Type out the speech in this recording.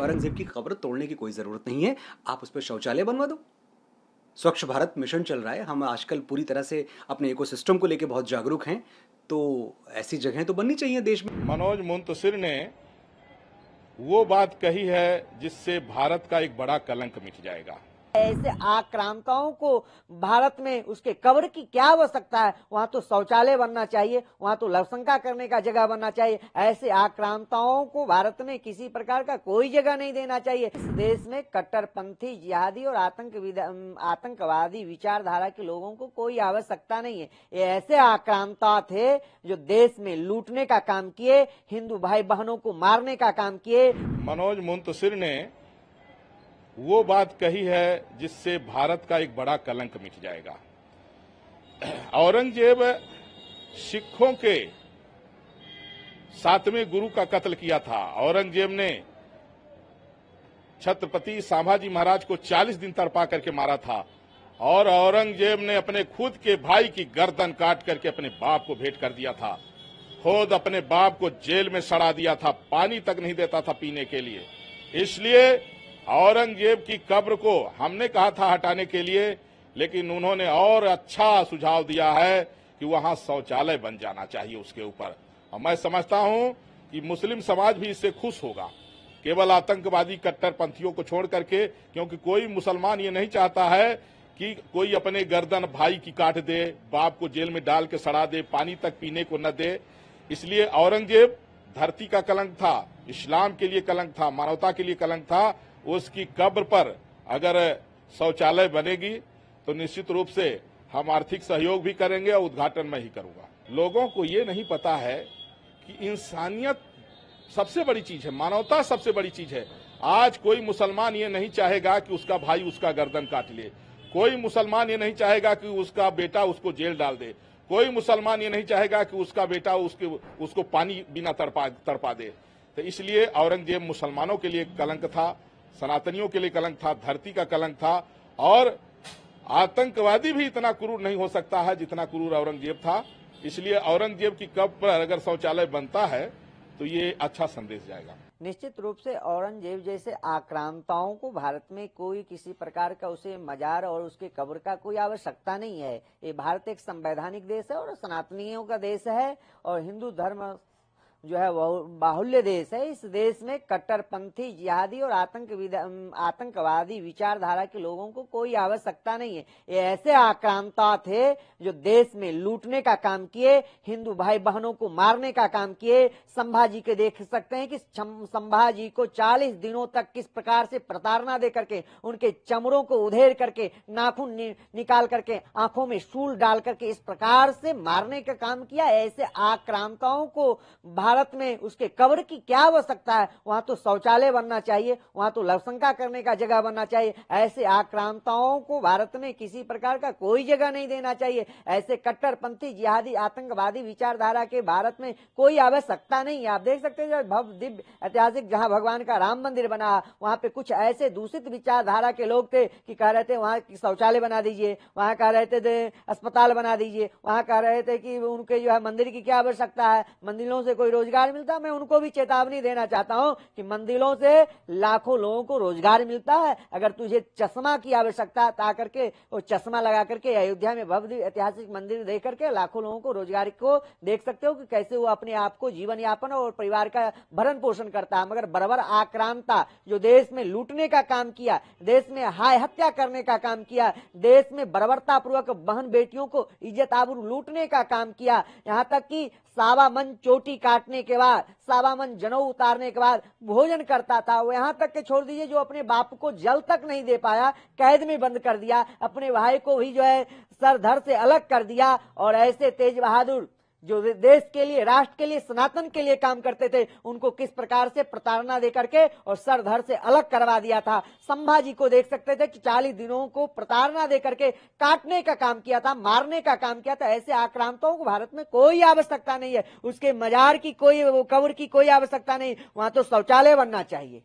औरंगजेब की कब्र तोड़ने की कोई ज़रूरत नहीं है, आप उस पर शौचालय बनवा दो। स्वच्छ भारत मिशन चल रहा है, हम आजकल पूरी तरह से अपने इकोसिस्टम को लेकर बहुत जागरूक हैं, तो ऐसी जगहें तो बननी चाहिए देश में। मनोज मुंतशिर ने वो बात कही है जिससे भारत का एक बड़ा कलंक मिट जाएगा। ऐसे आक्रांताओं को भारत में उसके कब्र की क्या आवश्यकता है? वहां तो शौचालय बनना चाहिए, वहां तो लवशंका करने का जगह बनना चाहिए। ऐसे आक्रांताओं को भारत में किसी प्रकार का कोई जगह नहीं देना चाहिए। इस देश में कट्टरपंथी, जिहादी और आतंकवादी विचारधारा के लोगों को कोई आवश्यकता नहीं है। ये ऐसे आक्रांता थे जो देश में लूटने का काम किए, हिंदू भाई बहनों को मारने का काम किए। मनोज मुंतशिर ने वो बात कही है जिससे भारत का एक बड़ा कलंक मिट जाएगा। औरंगजेब सिखों के 7वें गुरु का कत्ल किया था। औरंगजेब ने छत्रपति संभाजी महाराज को 40 दिन तरपा करके मारा था और औरंगजेब ने अपने खुद के भाई की गर्दन काट करके अपने बाप को भेंट कर दिया था। खुद अपने बाप को जेल में सड़ा दिया था, पानी तक नहीं देता था पीने के लिए। इसलिए औरंगजेब की कब्र को हमने कहा था हटाने के लिए, लेकिन उन्होंने और अच्छा सुझाव दिया है कि वहां शौचालय बन जाना चाहिए उसके ऊपर। और मैं समझता हूं कि मुस्लिम समाज भी इससे खुश होगा, केवल आतंकवादी कट्टरपंथियों को छोड़ करके, क्योंकि कोई मुसलमान ये नहीं चाहता है कि कोई अपने गर्दन भाई की काट दे, बाप को जेल में डाल के सड़ा दे, पानी तक पीने को न दे। इसलिए औरंगजेब धरती का कलंक था, इस्लाम के लिए कलंक था, मानवता के लिए कलंक था। उसकी कब्र पर अगर शौचालय बनेगी तो निश्चित रूप से हम आर्थिक सहयोग भी करेंगे और उद्घाटन मैं ही करूंगा। लोगों को ये नहीं पता है कि इंसानियत सबसे बड़ी चीज है, मानवता सबसे बड़ी चीज है। आज कोई मुसलमान ये नहीं चाहेगा कि उसका भाई उसका गर्दन काट ले, कोई मुसलमान ये नहीं चाहेगा कि उसका बेटा उसको जेल डाल दे, कोई मुसलमान ये नहीं चाहेगा कि उसका बेटा उसको पानी बिना तड़पा दे। तो इसलिए औरंगजेब मुसलमानों के लिए कलंक था, सनातनियों के लिए कलंक था, धरती का कलंक था। और आतंकवादी भी इतना क्रूर नहीं हो सकता है जितना क्रूर औरंगजेब था। इसलिए औरंगजेब की कब्र पर अगर शौचालय बनता है तो ये अच्छा संदेश जाएगा। निश्चित रूप से औरंगजेब जैसे आक्रांताओं को भारत में कोई किसी प्रकार का उसे मजार और उसके कब्र का कोई आवश्यकता नहीं है। ये भारत एक संवैधानिक देश है और सनातनियों का देश है और हिंदू धर्म जो है वो बाहुल्य देश है। इस देश में कट्टरपंथी, जिहादी और आतंकवादी विचारधारा के लोगों को कोई आवश्यकता नहीं है। ये ऐसे आक्रांता थे जो देश में लूटने का काम किए, हिंदू भाई बहनों को मारने का काम किए। संभाजी के देख सकते हैं कि संभाजी को 40 दिनों तक किस प्रकार से प्रताड़ना दे करके, उनके चमड़ों को उधेड़ करके, नाखून निकाल करके, आंखों में शूल डाल करके इस प्रकार से मारने का काम किया। ऐसे आक्रांताओं को भारत में उसके कब्र की क्या आवश्यकता है? वहां तो शौचालय बनना चाहिए, वहां तो लवशंका करने का जगह बनना चाहिए। ऐसे आक्रांताओं को भारत में किसी प्रकार का कोई जगह नहीं देना चाहिए। ऐसे कट्टरपंथी, जिहादी, आतंकवादी विचारधारा के भारत में कोई आवश्यकता नहीं है। आप देख सकते हैं भव्य दिव्य ऐतिहासिक जहां भगवान का राम मंदिर बना, वहां पे कुछ ऐसे दूषित विचारधारा के लोग थे कि कह रहे थे वहां शौचालय बना दीजिए, वहां कह रहे थे अस्पताल बना दीजिए, वहां कह रहे थे कि उनके जो है मंदिर की क्या आवश्यकता है, मंदिरों से कोई रोजगार मिलता। मैं उनको भी चेतावनी देना चाहता हूं कि मंदिरों से लाखों लोगों को रोजगार मिलता है। अगर तुझे चश्मा की आवश्यकता है ता करके वो चश्मा लगा करके अयोध्या में भव्य ऐतिहासिक मंदिर देख करके लाखों लोगों को रोजगार को देख सकते हो कि कैसे वो अपने आप को जीवन यापन और परिवार का भरण पोषण करता है। मगर बराबर आक्रांता जो देश में लूटने का काम किया, देश में हाय हत्या करने का काम किया, देश में बर्बरता पूर्वक बहन बेटियों को इज्जत आबरू लूटने का काम किया, यहाँ तक कि सावा मन चोटी काटने के बाद, सावा मन जनेऊ उतारने के बाद भोजन करता था। वो यहाँ तक के छोड़ दीजिए जो अपने बाप को जल तक नहीं दे पाया, कैद में बंद कर दिया, अपने भाई को भी जो है सर धड़ से अलग कर दिया। और ऐसे तेज बहादुर जो देश के लिए, राष्ट्र के लिए, सनातन के लिए काम करते थे, उनको किस प्रकार से प्रताड़ना दे करके और सर धड़ से अलग करवा दिया था। संभाजी को देख सकते थे कि 40 दिनों को प्रताड़ना दे करके काटने का काम किया था, मारने का काम किया था। ऐसे आक्रांतों को भारत में कोई आवश्यकता नहीं है, उसके मजार की कोई, कब्र की कोई आवश्यकता नहीं, वहां तो शौचालय बनना चाहिए।